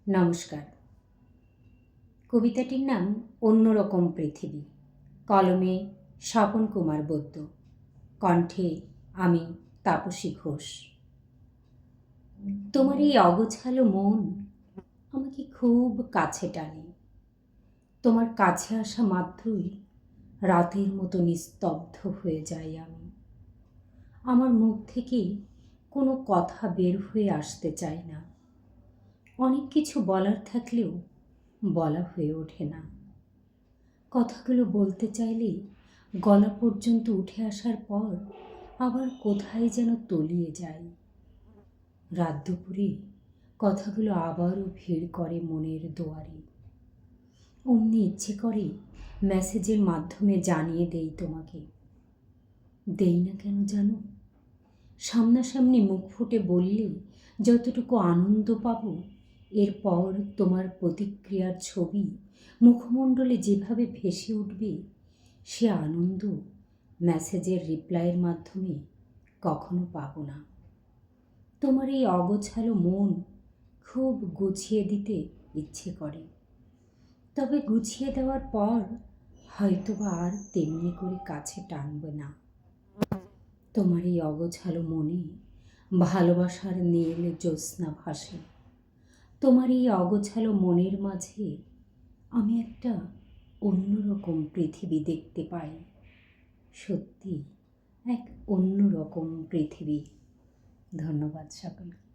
নমস্কার। কবিতাটির নাম অন্যরকম পৃথিবী। কলমে স্বপন কুমার বৈদ্য, কণ্ঠে আমি তাপসী ঘোষ। তোমার এই অগোছালো মন আমাকে খুব কাছে টানে। তোমার কাছে আসা মাত্রই রাতের মতো নিস্তব্ধ হয়ে যাই আমি। আমার মুখ থেকে কোনো কথা বের হয়ে আসতে চায় না। অনেক কিছু বলার থাকলেও বলা হয়ে ওঠে না। কথাগুলো বলতে চাইলে গলা পর্যন্ত উঠে আসার পর আবার কোথায় যেন তলিয়ে যায়। রাত দুপুরে কথাগুলো আবারও ভিড় করে মনের দুয়ারে। অমনি ইচ্ছে করে মেসেজের মাধ্যমে জানিয়ে দেই তোমাকে। দেই না কেন জানো? সামনাসামনি মুখ ফুটে বললে যতটুকু আনন্দ পাবো, এরপর তোমার প্রতিক্রিয়ার ছবি মুখমণ্ডলে যেভাবে ভেসে উঠবে, সে আনন্দ মেসেজের রিপ্লাইয়ের মাধ্যমে কখনো পাবো না। তোমার এই অগোছালো মন খুব গুছিয়ে দিতে ইচ্ছে করে, তবে গুছিয়ে দেওয়ার পর হয়তোবা আর তেমনি করে কাছে টানবে না। তোমার এই অগোছালো মনে ভালোবাসার নীল জ্যোৎস্না ভাসে। তোমার এই অগোছালো মনের মাঝে আমি একটা অন্যরকম পৃথিবী দেখতে পাই। সত্যি এক অন্যরকম পৃথিবী। ধন্যবাদ সকলকে।